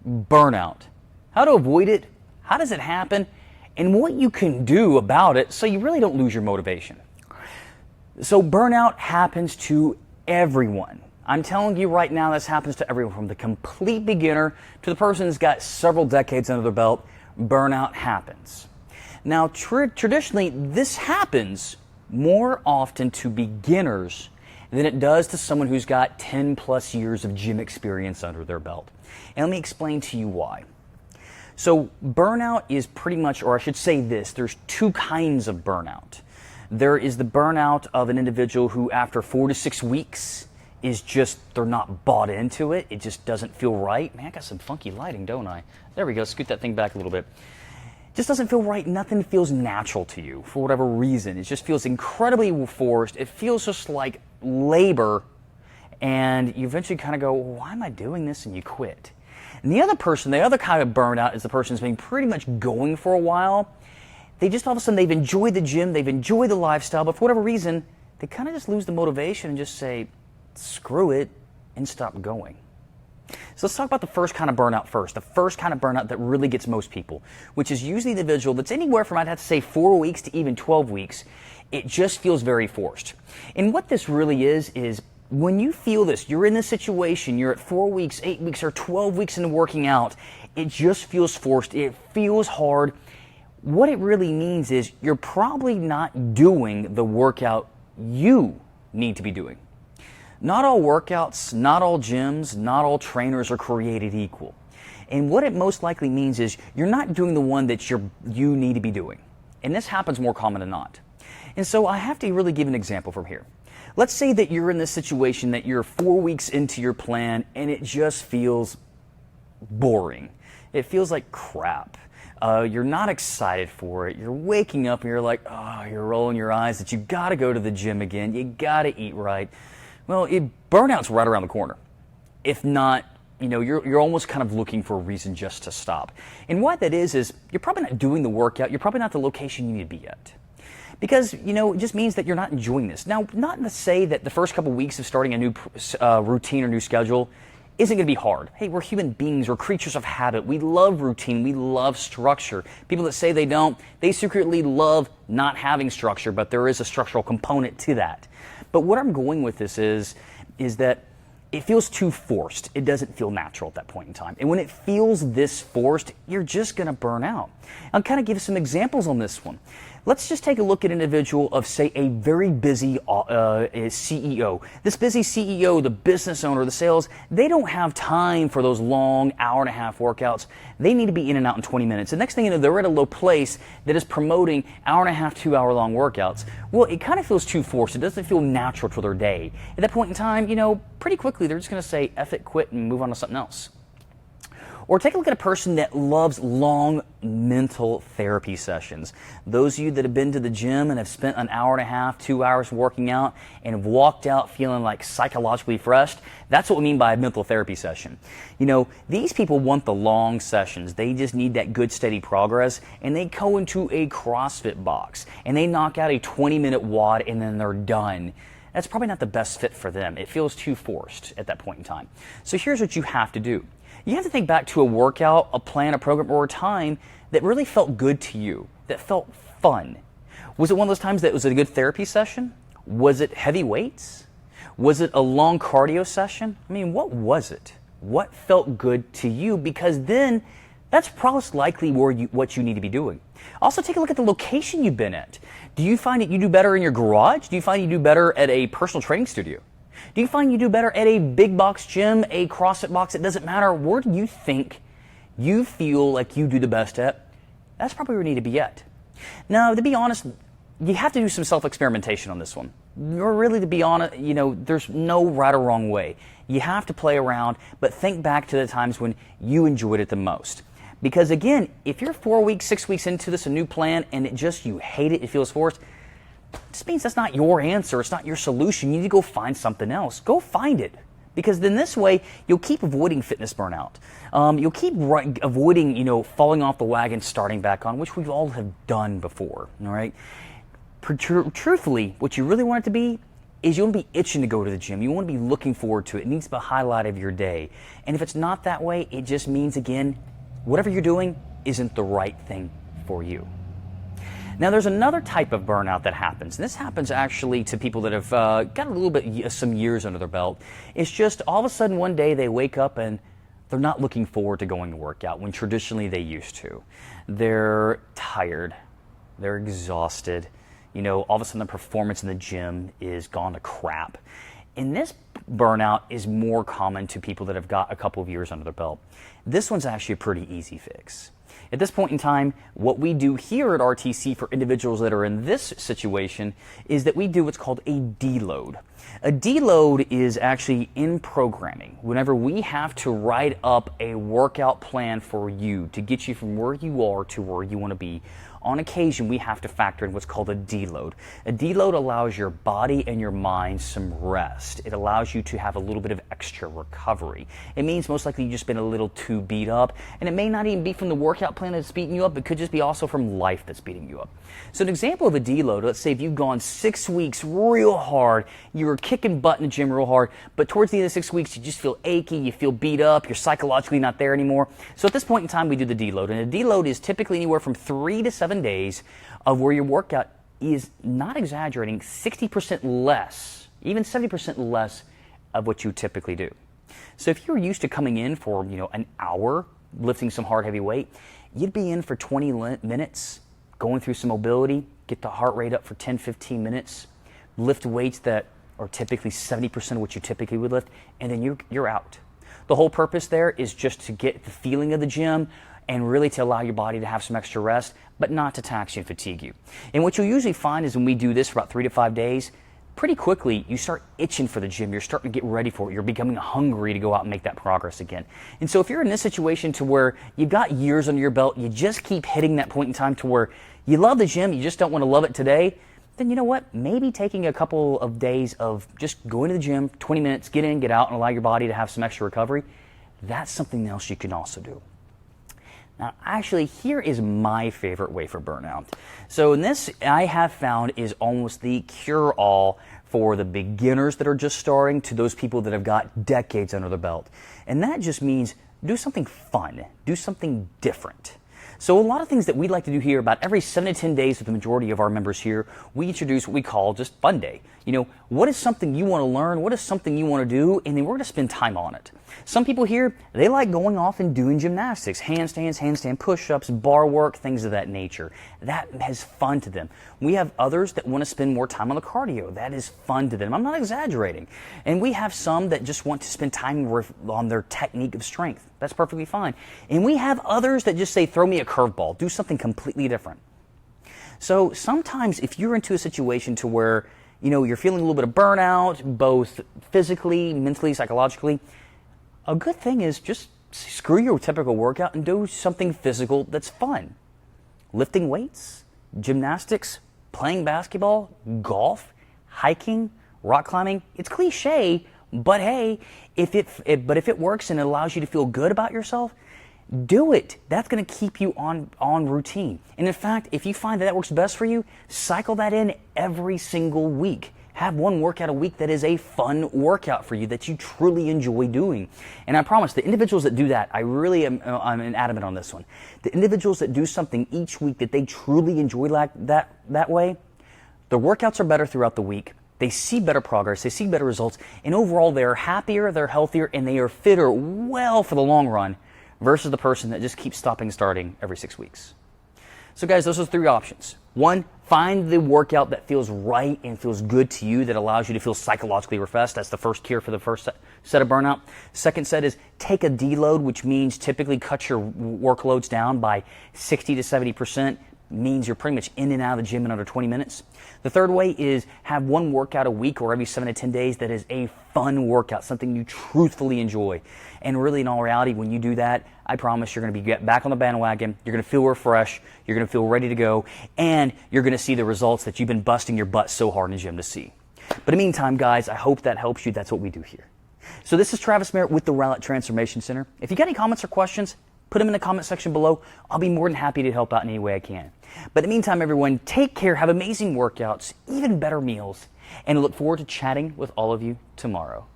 burnout, how to avoid it, how does it happen, and what you can do about it so you really don't lose your motivation. So burnout happens to everyone. I'm telling you right now, this happens to everyone, from the complete beginner to the person who's got several decades under their belt. Burnout happens. Now, traditionally, this happens more often to beginners than it does to someone who's got 10 plus years of gym experience under their belt. And let me explain to you why. So burnout is pretty much, or I should say this, there's two kinds of burnout. There is the burnout of an individual who after 4 to 6 weeks is just, they're not bought into it. It just doesn't feel right. Man, I got some funky lighting, don't I? There we go, scoot that thing back a little bit. Just doesn't feel right. Nothing feels natural to you for whatever reason. It just feels incredibly forced. It feels just like labor, and you eventually kind of go, well, why am I doing this? And you quit. And the other person, the other kind of burnout is the person who's been pretty much going for a while. They just all of a sudden, they've enjoyed the gym, they've enjoyed the lifestyle, but for whatever reason, they kind of just lose the motivation and just say, screw it, and stop going. So let's talk about the first kind of burnout first. The first kind of burnout that really gets most people, which is usually the individual that's anywhere from, I'd have to say, 4 weeks to even 12 weeks. It just feels very forced. And what this really is when you feel this, you're in this situation, you're at 4 weeks, 8 weeks, or 12 weeks into working out, it just feels forced. It feels hard. What it really means is you're probably not doing the workout you need to be doing. Not all workouts, not all gyms, not all trainers are created equal. And what it most likely means is you're not doing the one that you need to be doing. And this happens more common than not. And so I have to really give an example from here. Let's say that you're in this situation that you're 4 weeks into your plan and it just feels boring. It feels like crap. You're not excited for it. You're waking up and you're like, oh, you're rolling your eyes that you got to go to the gym again. You got to eat right. Well, burnout's right around the corner. If not, you're almost kind of looking for a reason just to stop. And why that is you're probably not doing the workout. You're probably not the location you need to be at. Because, it just means that you're not enjoying this. Now, not to say that the first couple of weeks of starting a new routine or new schedule isn't going to be hard. Hey, we're human beings. We're creatures of habit. We love routine. We love structure. People that say they don't, they secretly love not having structure, but there is a structural component to that. But what I'm going with this is that it feels too forced. It doesn't feel natural at that point in time. And when it feels this forced, you're just going to burn out. I'll kind of give some examples on this one. Let's just take a look at an individual of, say, a very busy CEO. This busy CEO, the business owner, the sales, they don't have time for those long hour-and-a-half workouts. They need to be in and out in 20 minutes. The next thing you know, they're at a low place that is promoting hour-and-a-half, 2-hour-long workouts. Well, it kind of feels too forced. It doesn't feel natural to their day. At that point in time, pretty quickly, they're just going to say, F it, quit, and move on to something else. Or take a look at a person that loves long mental therapy sessions. Those of you that have been to the gym and have spent an hour-and-a-half, 2 hours working out and have walked out feeling like psychologically refreshed, that's what we mean by a mental therapy session. These people want the long sessions. They just need that good, steady progress, and they go into a CrossFit box and they knock out a 20-minute WOD and then they're done. That's probably not the best fit for them. It feels too forced at that point in time. So here's what you have to do. You have to think back to a workout, a plan, a program, or a time that really felt good to you, that felt fun. Was it one of those times that was a good therapy session? Was it heavy weights? Was it a long cardio session? What was it? What felt good to you? Because then that's probably likely what you need to be doing. Also, take a look at the location you've been at. Do you find that you do better in your garage? Do you find you do better at a personal training studio? Do you find you do better at a big box gym, a CrossFit box? It doesn't matter. Where do you think you feel like you do the best at? That's probably where you need to be at. Now, to be honest, you have to do some self-experimentation on this one. Or really, to be honest, there's no right or wrong way. You have to play around, but think back to the times when you enjoyed it the most. Because again, if you're 4 weeks, 6 weeks into this, a new plan, and you hate it, it feels forced, this means that's not your answer. It's not your solution. You need to go find something else. Go find it. Because then this way, you'll keep avoiding fitness burnout. You'll keep avoiding, falling off the wagon, starting back on, which we all have done before. All right. Truthfully, what you really want it to be is you want to be itching to go to the gym. You want to be looking forward to it. It needs to be a highlight of your day. And if it's not that way, it just means, again, whatever you're doing isn't the right thing for you. Now, there's another type of burnout that happens. And this happens actually to people that have got a little bit, some years under their belt. It's just all of a sudden one day they wake up and they're not looking forward to going to work out when traditionally they used to. They're tired. They're exhausted. All of a sudden the performance in the gym is gone to crap. And this burnout is more common to people that have got a couple of years under their belt. This one's actually a pretty easy fix. At this point in time, what we do here at RTC for individuals that are in this situation is that we do what's called a deload. A deload is actually in programming. Whenever we have to write up a workout plan for you to get you from where you are to where you want to be, on occasion we have to factor in what's called a deload. A deload allows your body and your mind some rest. It allows you to have a little bit of extra recovery. It means most likely you've just been a little too beat up, and it may not even be from the workout plan that's beating you up, it could just be also from life that's beating you up. So an example of a deload, let's say if you've gone 6 weeks real hard, you were kicking butt in the gym real hard, but towards the end of 6 weeks you just feel achy, you feel beat up, you're psychologically not there anymore. So at this point in time we do the deload, and a deload is typically anywhere from 3 to 7 days of where your workout is, not exaggerating, 60% less, even 70% less of what you typically do. So if you're used to coming in for, an hour lifting some hard heavy weight, you'd be in for 20 minutes, going through some mobility, get the heart rate up for 10, 15 minutes, lift weights that are typically 70% of what you typically would lift, and then you're out. The whole purpose there is just to get the feeling of the gym and really to allow your body to have some extra rest, but not to tax you and fatigue you. And what you'll usually find is when we do this for about 3 to 5 days, pretty quickly you start itching for the gym. You're starting to get ready for it. You're becoming hungry to go out and make that progress again. And so if you're in this situation to where you've got years under your belt, you just keep hitting that point in time to where you love the gym, you just don't want to love it today, then you know what? Maybe taking a couple of days of just going to the gym, 20 minutes, get in, get out, and allow your body to have some extra recovery, that's something else you can also do. Now, actually, here is my favorite way for burnout. So in this, I have found is almost the cure-all for the beginners that are just starting to those people that have got decades under their belt. And that just means do something fun, do something different. So a lot of things that we'd like to do here, about every 7 to 10 days with the majority of our members here, we introduce what we call just Fun Day. What is something you want to learn? What is something you want to do? And then we're going to spend time on it. Some people here, they like going off and doing gymnastics, handstand push-ups, bar work, things of that nature. That is fun to them. We have others that want to spend more time on the cardio. That is fun to them. I'm not exaggerating. And we have some that just want to spend time on their technique of strength. That's perfectly fine. And we have others that just say, throw me a curveball, do something completely different. So sometimes if you're into a situation to where, you're feeling a little bit of burnout, both physically, mentally, psychologically, a good thing is just screw your typical workout and do something physical that's fun. Lifting weights, gymnastics, playing basketball, golf, hiking, rock climbing. It's cliche, but hey, if it works and it allows you to feel good about yourself, do it. That's going to keep you on routine. And in fact, if you find that works best for you, cycle that in every single week. Have one workout a week that is a fun workout for you that you truly enjoy doing. And I promise, the individuals that do that, I'm adamant on this one. The individuals that do something each week that they truly enjoy like that way, their workouts are better throughout the week. They see better progress, they see better results, and overall they're happier, they're healthier, and they are fitter well for the long run versus the person that just keeps stopping and starting every 6 weeks. So guys, those are 3 options. 1, find the workout that feels right and feels good to you, that allows you to feel psychologically refreshed. That's the first cure for the first set of burnout. Second set is take a deload, which means typically cut your workloads down by 60 to 70%. Means you're pretty much in and out of the gym in under 20 minutes. The third way is have one workout a week or every 7 to 10 days that is a fun workout, something you truthfully enjoy. And really, in all reality, when you do that, I promise you're going to be back on the bandwagon, you're going to feel refreshed, you're going to feel ready to go, and you're going to see the results that you've been busting your butt so hard in the gym to see. But in the meantime, guys, I hope that helps you. That's what we do here. So this is Travis Merritt with the Rowlett Transformation Center. If you got any comments or questions, put them in the comment section below. I'll be more than happy to help out in any way I can. But in the meantime, everyone, take care, have amazing workouts, even better meals, And I look forward to chatting with all of you tomorrow.